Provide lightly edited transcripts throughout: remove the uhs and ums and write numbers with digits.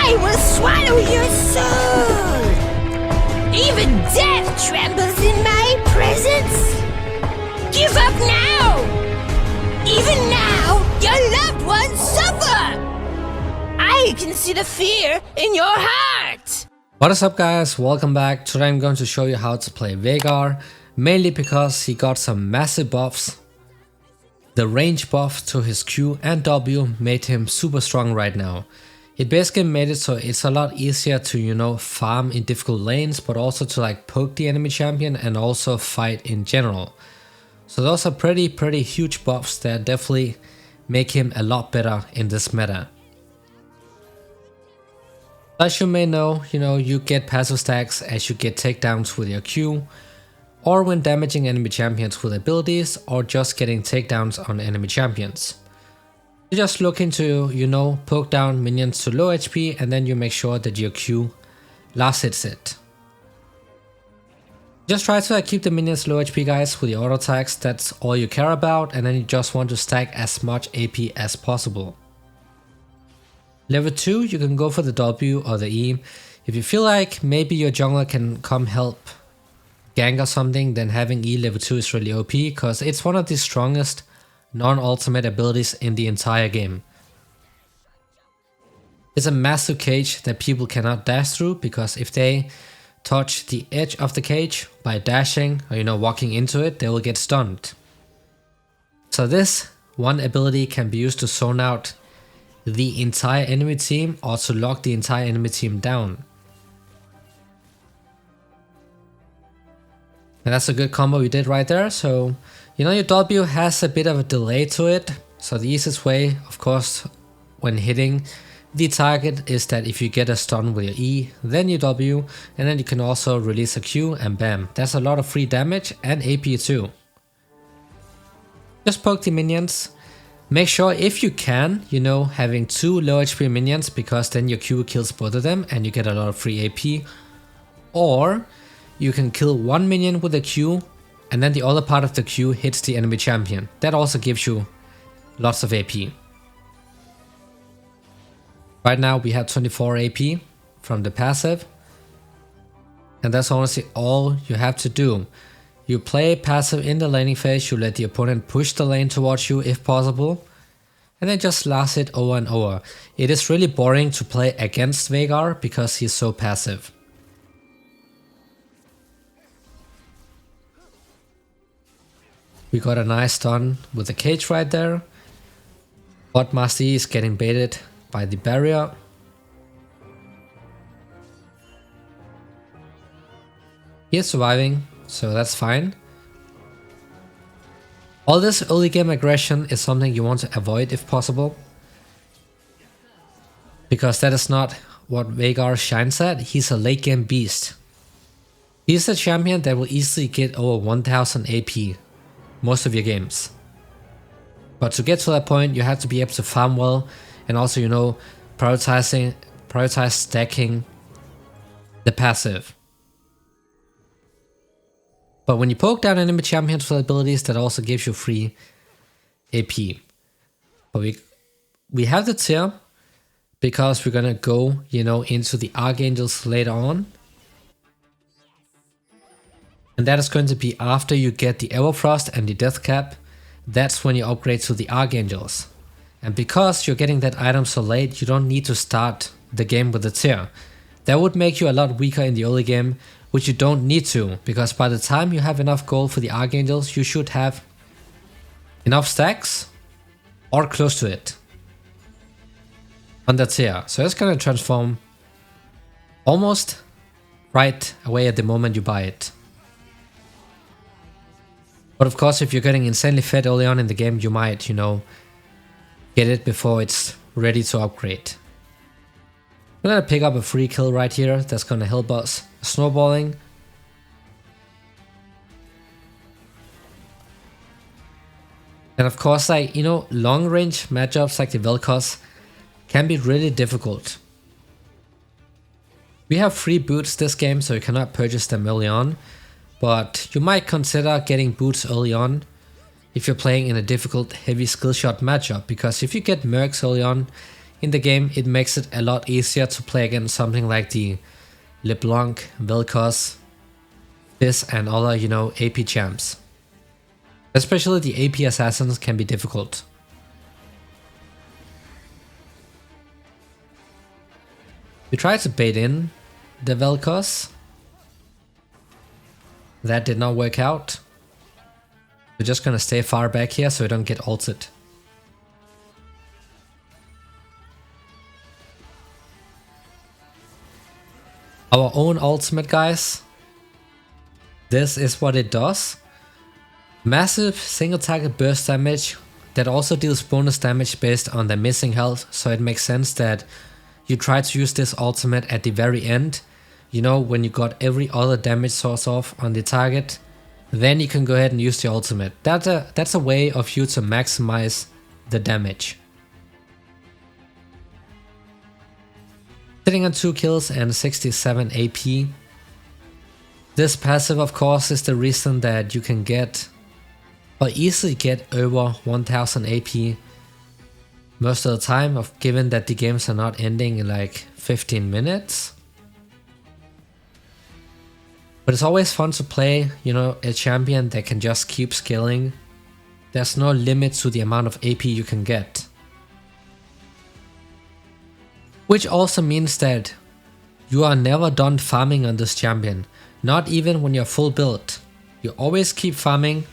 I will swallow your soul! Even death trembles in my presence! Give up now! Even now, your loved ones suffer! I can see the fear in your heart! What is up, guys? Welcome back. Today I'm going to show you how to play Veigar, mainly because he got some massive buffs. The range buff to his Q and W made him super strong right now. It basically made it so it's a lot easier to, farm in difficult lanes, but also to like poke the enemy champion and also fight in general. So those are pretty huge buffs that definitely make him a lot better in this meta. As you may know, you get passive stacks as you get takedowns with your Q, or when damaging enemy champions with abilities, or just getting takedowns on enemy champions. You're just looking to, poke down minions to low HP, and then you make sure that your Q last hits it. Just try to keep the minions low HP, guys, with your auto attacks. That's all you care about, and then you just want to stack as much AP as possible. Level 2, you can go for the W or the E. If you feel like maybe your jungler can come help gank or something, then having E level 2 is really OP, because it's one of the strongest non-ultimate abilities in the entire game. It's a massive cage that people cannot dash through, because if they touch the edge of the cage by dashing or walking into it, they will get stunned. So this one ability can be used to zone out the entire enemy team or to lock the entire enemy team down. And that's a good combo we did right there. So your W has a bit of a delay to it. So the easiest way, of course, when hitting the target is that if you get a stun with your E, then your W, and then you can also release a Q and bam. That's a lot of free damage and AP too. Just poke the minions. Make sure if you can, having 2 low HP minions, because then your Q kills both of them and you get a lot of free AP. Or you can kill one minion with a Q and then the other part of the Q hits the enemy champion. That also gives you lots of AP. Right now we have 24 AP from the passive. And that's honestly all you have to do. You play passive in the laning phase, you let the opponent push the lane towards you if possible, and then just last it over and over. It is really boring to play against Veigar because he's so passive. We got a nice stun with the cage right there. Bot Master E is getting baited by the barrier. He is surviving, so that's fine. All this early game aggression is something you want to avoid if possible, because that is not what Veigar shines at. He's a late game beast. He's a champion that will easily get over 1000 AP most of your games. But to get to that point, you have to be able to farm well and also, prioritize stacking the passive. But when you poke down enemy champions with abilities, that also gives you free AP. But we have the tier because we're gonna go, into the Archangels later on. And that is going to be after you get the Everfrost and the Death Cap. That's when you upgrade to the Archangels. And because you're getting that item so late, you don't need to start the game with the tier. That would make you a lot weaker in the early game, which you don't need to, because by the time you have enough gold for the Archangels, you should have enough stacks or close to it on the tier. So it's gonna transform almost right away at the moment you buy it. But of course, if you're getting insanely fed early on in the game, you might, get it before it's ready to upgrade. We're gonna pick up a free kill right here. That's gonna help us snowballing. And of course, long range matchups like the Vel'Koz can be really difficult. We have free boots this game, so you cannot purchase them early on. But you might consider getting boots early on if you're playing in a difficult heavy skill shot matchup, because if you get mercs early on, in the game, it makes it a lot easier to play against something like the LeBlanc, Vel'Koz, Fizz and other, AP champs. Especially the AP assassins can be difficult. We tried to bait in the Vel'Koz. That did not work out. We're just gonna stay far back here so we don't get ulted. Our own ultimate, guys. This is what it does. Massive single target burst damage that also deals bonus damage based on the missing health, so it makes sense that you try to use this ultimate at the very end. When you got every other damage source off on the target, then you can go ahead and use the ultimate. That's a way of you to maximize the damage. Sitting on 2 kills and 67 AP. This passive, of course, is the reason that you can get or easily get over 1000 AP most of the time, given that the games are not ending in like 15 minutes. But it's always fun to play, a champion that can just keep scaling. There's no limit to the amount of AP you can get. Which also means that you are never done farming on this champion, not even when you're full build. You always keep farming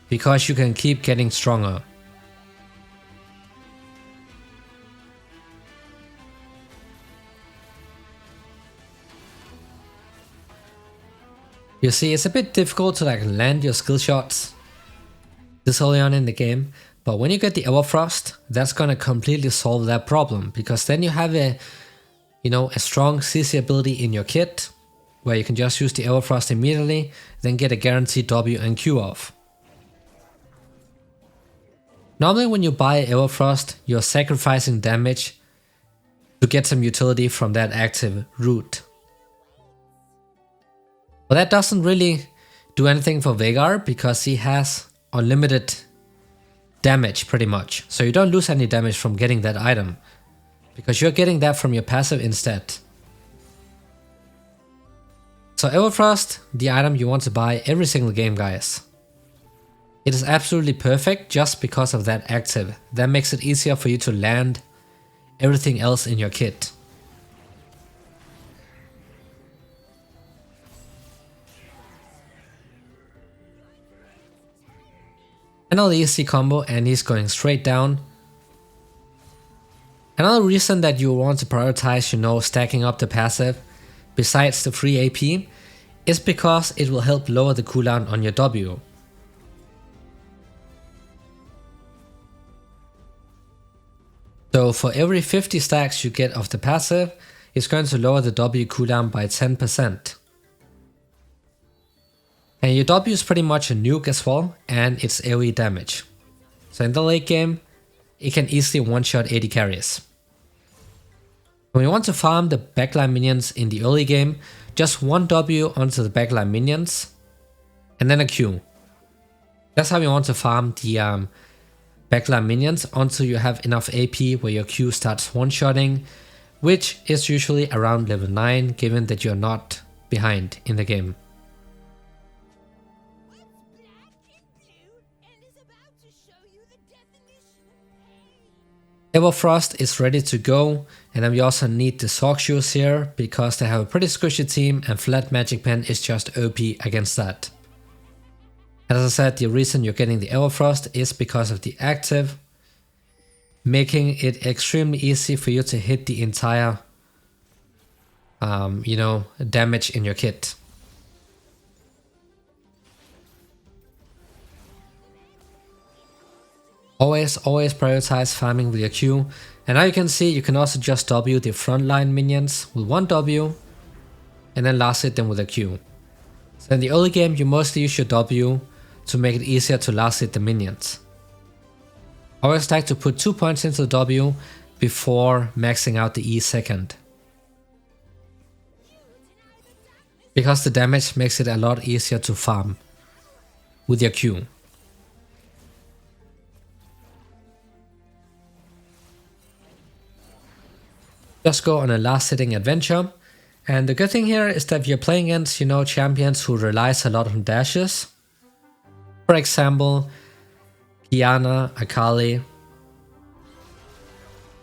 because you can keep getting stronger. You see, it's a bit difficult to land your skill shots this early on in the game, but when you get the Everfrost, that's gonna completely solve that problem, because then you have a strong CC ability in your kit, where you can just use the Everfrost immediately, then get a guaranteed W and Q off. Normally when you buy Everfrost, you're sacrificing damage to get some utility from that active route. But that doesn't really do anything for Veigar, because he has unlimited damage pretty much. So you don't lose any damage from getting that item, because you're getting that from your passive instead. So Everfrost, the item you want to buy every single game, guys. It is absolutely perfect just because of that active. That makes it easier for you to land everything else in your kit. Another easy combo, and he's going straight down. Another reason that you want to prioritize, stacking up the passive, besides the free AP, is because it will help lower the cooldown on your W. So for every 50 stacks you get of the passive, it's going to lower the W cooldown by 10%. And your W is pretty much a nuke as well, and it's AoE damage. So in the late game, it can easily one-shot 80 carries. When you want to farm the backline minions in the early game, just one W onto the backline minions, and then a Q. That's how you want to farm the backline minions until you have enough AP where your Q starts one-shotting, which is usually around level 9, given that you're not behind in the game. Everfrost is ready to go, and then we also need the Sock Shoes here, because they have a pretty squishy team and Flat Magic Pen is just OP against that. As I said, the reason you're getting the Everfrost is because of the active, making it extremely easy for you to hit the entire damage in your kit. Always prioritize farming with your Q. And now you can see you can also just W the frontline minions with one W and then last hit them with a Q. So in the early game you mostly use your W to make it easier to last hit the minions. I always like to put 2 points into the W before maxing out the E second, because the damage makes it a lot easier to farm with your Q. Just go on a last sitting adventure. And the good thing here is that you're playing against, champions who relies a lot on dashes. For example, Kiana, Akali,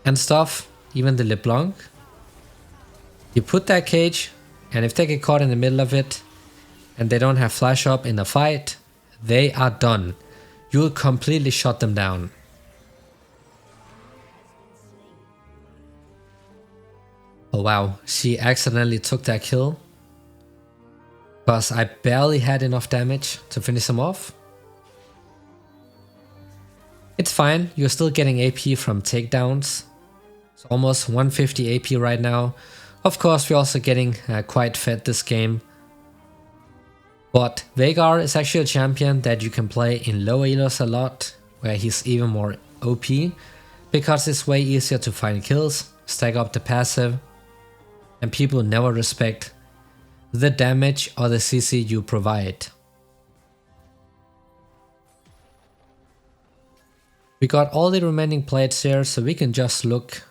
and stuff, even the LeBlanc. You put that cage, and if they get caught in the middle of it, and they don't have flash up in the fight, they are done. You'll completely shut them down. Oh wow, she accidentally took that kill. Because I barely had enough damage to finish him off. It's fine, you're still getting AP from takedowns. It's almost 150 AP right now. Of course, we're also getting quite fed this game. But Veigar is actually a champion that you can play in low elos a lot, where he's even more OP, because it's way easier to find kills, stack up the passive, and people never respect the damage or the CC you provide. We got all the remaining plates here, so we can just look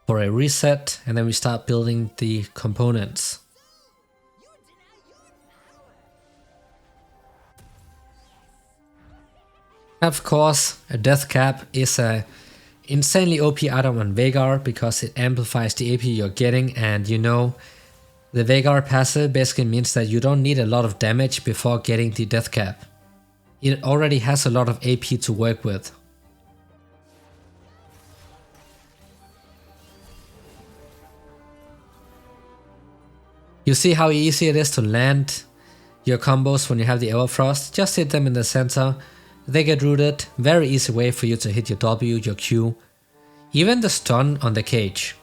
for a reset, and then we start building the components. Of course, a death cap is a insanely OP item on Veigar because it amplifies the AP you're getting, and the Veigar passive basically means that you don't need a lot of damage before getting the death cap. It already has a lot of AP to work with. You see how easy it is to land your combos when you have the Everfrost. Just hit them in the center. They get rooted. Very easy way for you to hit your W, your Q. Even the stun on the cage.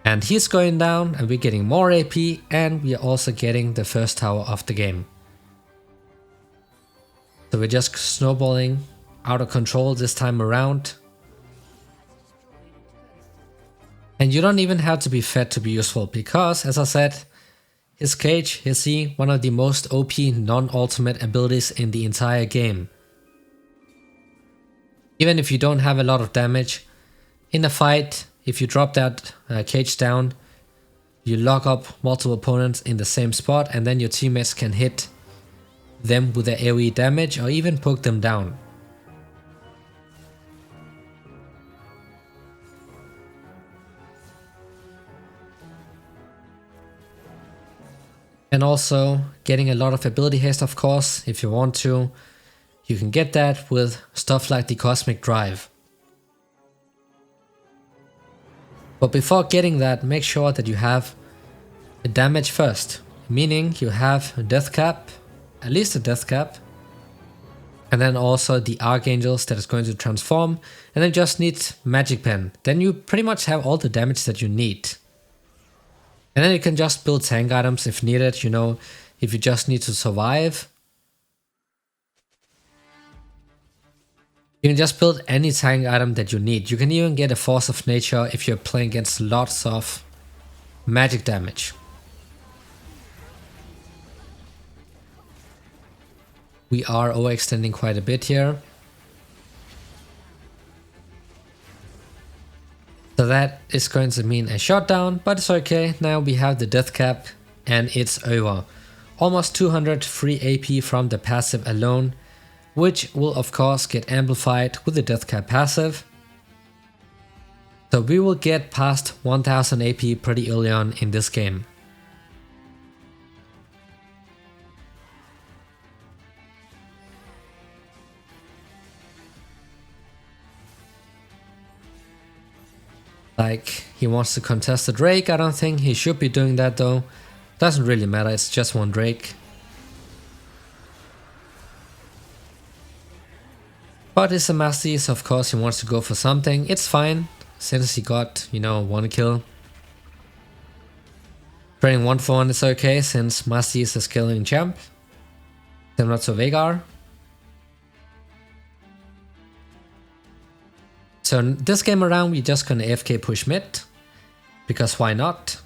And he's going down, and we're getting more AP, and we are also getting the first tower of the game. So we're just snowballing out of control this time around. And you don't even have to be fed to be useful, because, as I said, his cage, his E, one of the most OP non-ultimate abilities in the entire game. Even if you don't have a lot of damage, in a fight, if you drop that cage down, you lock up multiple opponents in the same spot, and then your teammates can hit them with their AoE damage or even poke them down. And also getting a lot of ability haste, of course, if you want to. You can get that with stuff like the Cosmic Drive. But before getting that, make sure that you have a damage first, meaning you have a death cap, at least a death cap, and then also the Archangels that is going to transform, and then just need Magic Pen. Then you pretty much have all the damage that you need. And then you can just build tank items if needed, if you just need to survive. You can just build any tank item that you need. You can even get a Force of Nature if you're playing against lots of magic damage. We are overextending quite a bit here. So that is going to mean a shutdown, but it's okay. Now we have the death cap and it's over. Almost 200 free AP from the passive alone, which will of course get amplified with the death cap passive. So we will get past 1000 AP pretty early on in this game. Like, he wants to contest the Drake. I don't think he should be doing that though. Doesn't really matter, it's just one Drake. But it's a Masty, so of course he wants to go for something. It's fine, since he got, one kill. Trading 1 for 1 is okay, since Masty is a scaling champ. Similar to Veigar. So this game around, we're just gonna AFK push mid, because why not?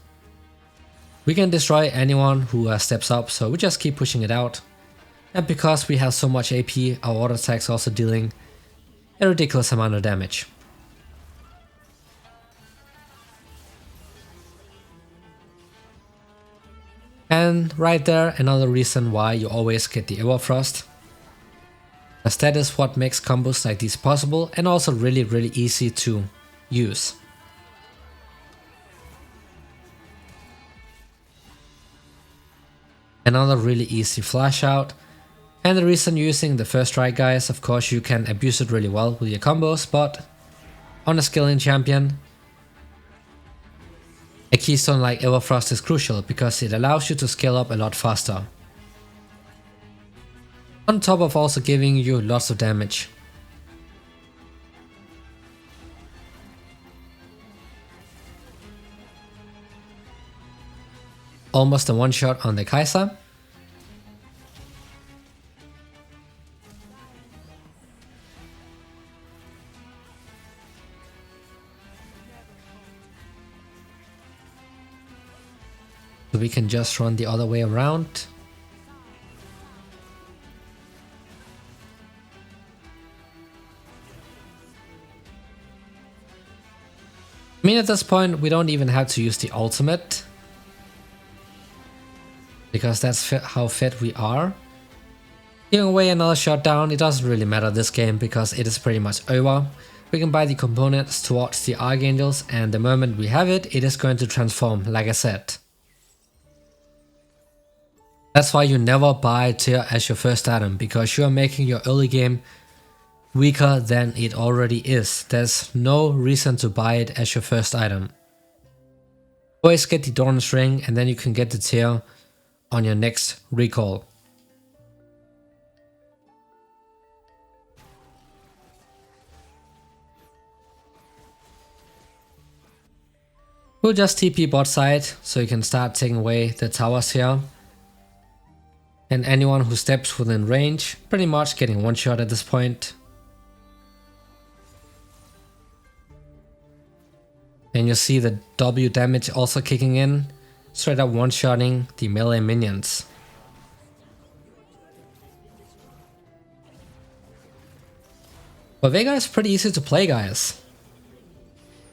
We can destroy anyone who steps up, so we just keep pushing it out. And because we have so much AP, our auto attacks also dealing a ridiculous amount of damage. And right there, another reason why you always get the Everfrost. As that is what makes combos like these possible and also really easy to use. Another really easy flash out. And the reason you're using the first strike, guys, of course you can abuse it really well with your combos, but on a skilling champion, a keystone like Everfrost is crucial because it allows you to scale up a lot faster. On top of also giving you lots of damage. Almost a one shot on the Kai'Sa. So we can just run the other way around. I mean, at this point we don't even have to use the ultimate, because that's how fit we are. Giving away another shot down, it doesn't really matter this game because it is pretty much over. We can buy the components towards the Archangels, and the moment we have it, it is going to transform, like I said. That's why you never buy tier as your first item, because you are making your early game weaker than it already is. There's no reason to buy it as your first item. Always get the Doran's Ring and then you can get the tier on your next recall. We'll just TP bot side so you can start taking away the towers here. And anyone who steps within range, pretty much getting one shot at this point. And you see the W damage also kicking in, straight up one-shotting the melee minions. But Veigar is pretty easy to play, guys.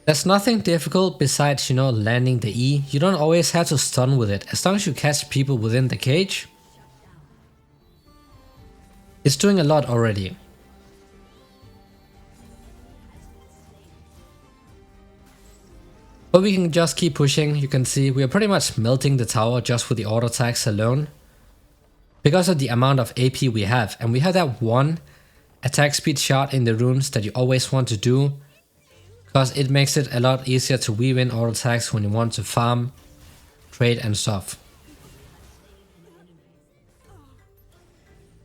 There's nothing difficult besides, landing the E. You don't always have to stun with it. As long as you catch people within the cage, it's doing a lot already. But we can just keep pushing. You can see we are pretty much melting the tower just with the auto attacks alone, because of the amount of AP we have. And we have that one attack speed shot in the runes that you always want to do, because it makes it a lot easier to weave in auto attacks when you want to farm, trade and stuff.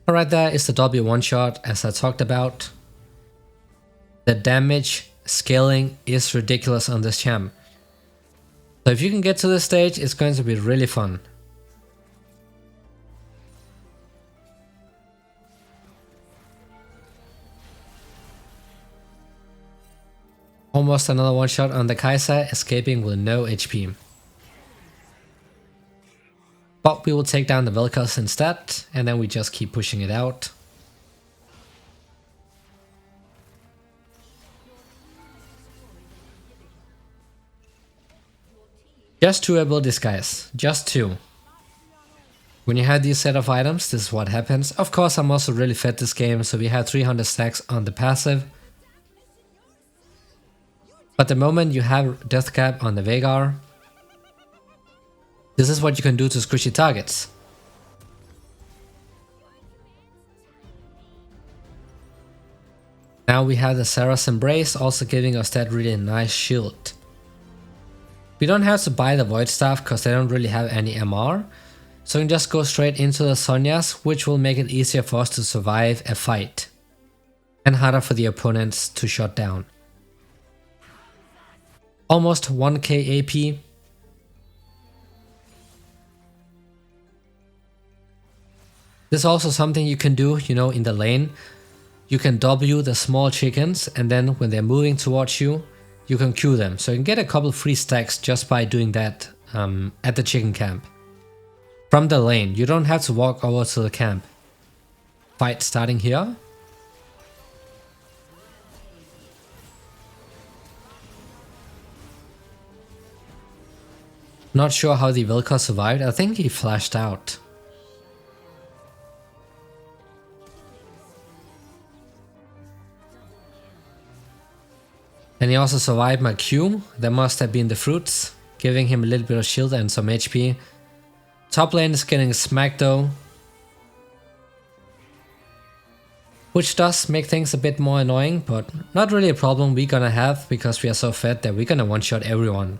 Right there is the W one shot, as I talked about. The damage scaling is ridiculous on this champ. So if you can get to this stage, it's going to be really fun. Almost another one shot on the Kai'Sa, escaping with no HP. But we will take down the Vel'Koz instead, and then we just keep pushing it out. Just 2 abilities, guys. Just 2. When you have these set of items, this is what happens. Of course, I'm also really fed this game, so we have 300 stacks on the passive. But the moment you have Death Cap on the Veigar, this is what you can do to squishy targets. Now we have the Sarah's Embrace also giving us that really nice shield. We don't have to buy the Void Staff because they don't really have any MR. So we can just go straight into the Sonyas, which will make it easier for us to survive a fight. And harder for the opponents to shut down. Almost 1k AP. This is also something you can do, in the lane. You can W the small chickens, and then when they're moving towards you, you can Q them. So you can get a couple free stacks just by doing that at the chicken camp. From the lane, you don't have to walk over to the camp. Fight starting here. Not sure how the Veigar survived. I think he flashed out. And he also survived my Q. That must have been the fruits, giving him a little bit of shield and some HP. Top lane is getting smacked though, which does make things a bit more annoying, but not really a problem we're gonna have because we are so fed that we're gonna one-shot everyone.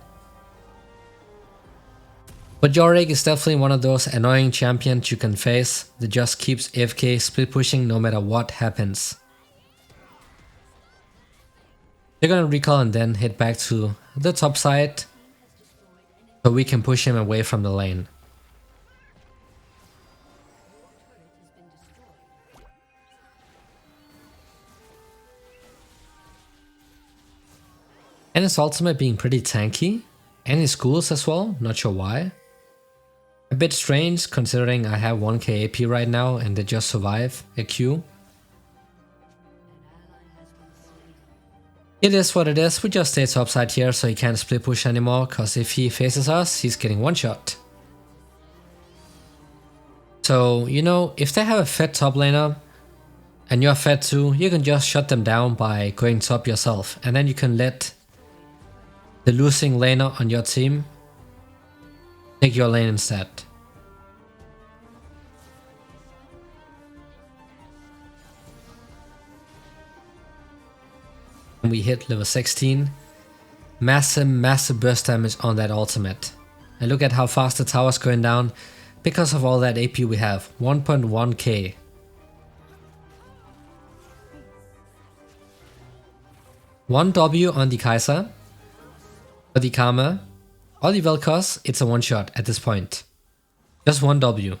But Yorick is definitely one of those annoying champions you can face that just keeps AFK split pushing no matter what happens. They're gonna recall and then head back to the top side so we can push him away from the lane. And his ultimate being pretty tanky, and his schools as well, not sure why. A bit strange considering I have 1k AP right now and they just survive a Q. It is what it is, we just stay topside here so he can't split push anymore, cause if he faces us, he's getting one shot. So, you know, if they have a fed top laner, and you're fed too, you can just shut them down by going top yourself, and then you can let the losing laner on your team take your lane instead. And we hit level 16. Massive burst damage on that ultimate. And look at how fast the tower's going down because of all that AP we have. 1.1k. One W on the Kai'Sa. For the Karma, or the Vel'Koz, it's a one shot at this point. Just one W.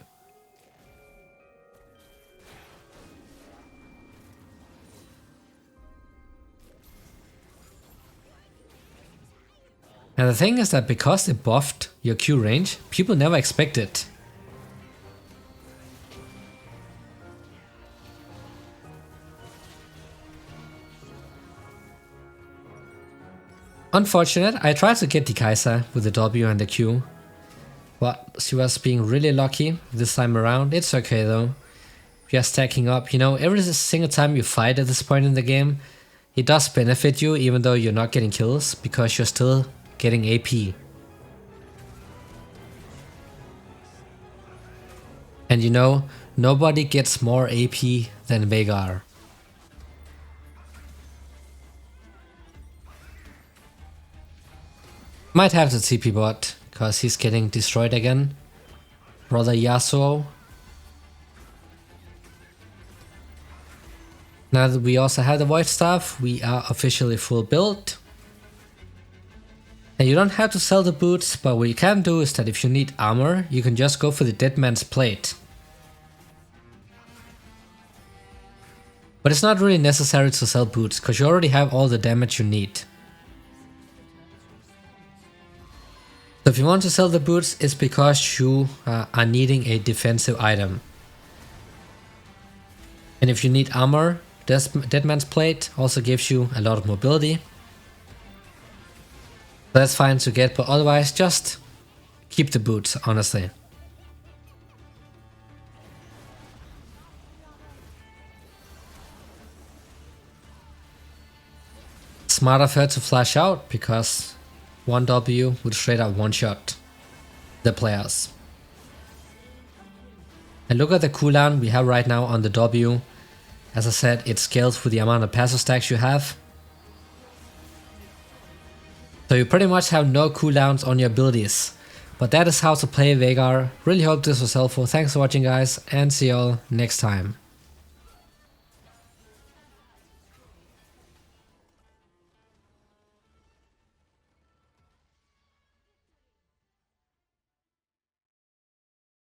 And the thing is that because they buffed your Q range, people never expect it. Unfortunate, I tried to get the Kai'Sa with the W and the Q, but she was being really lucky this time around. It's okay though. We are stacking up, you know, every single time you fight at this point in the game, it does benefit you even though you're not getting kills, because you're still getting AP. And you know, nobody gets more AP than Veigar. Might have to TP bot, because he's getting destroyed again. Brother Yasuo. Now that we also have the Void Staff, we are officially full build. And you don't have to sell the boots, but what you can do is that if you need armor, you can just go for the Dead Man's Plate. But it's not really necessary to sell boots, because you already have all the damage you need. So if you want to sell the boots, it's because you are needing a defensive item. And if you need armor, Dead Man's Plate also gives you a lot of mobility. That's fine to get, but otherwise just keep the boots, honestly. Smart of her to flash out, because 1W would straight up one-shot the players. And look at the cooldown we have right now on the W. As I said, it scales with the amount of passive stacks you have. So you pretty much have no cooldowns on your abilities. But that is how to play Veigar. Really hope this was helpful. Thanks for watching guys, and see you all next time.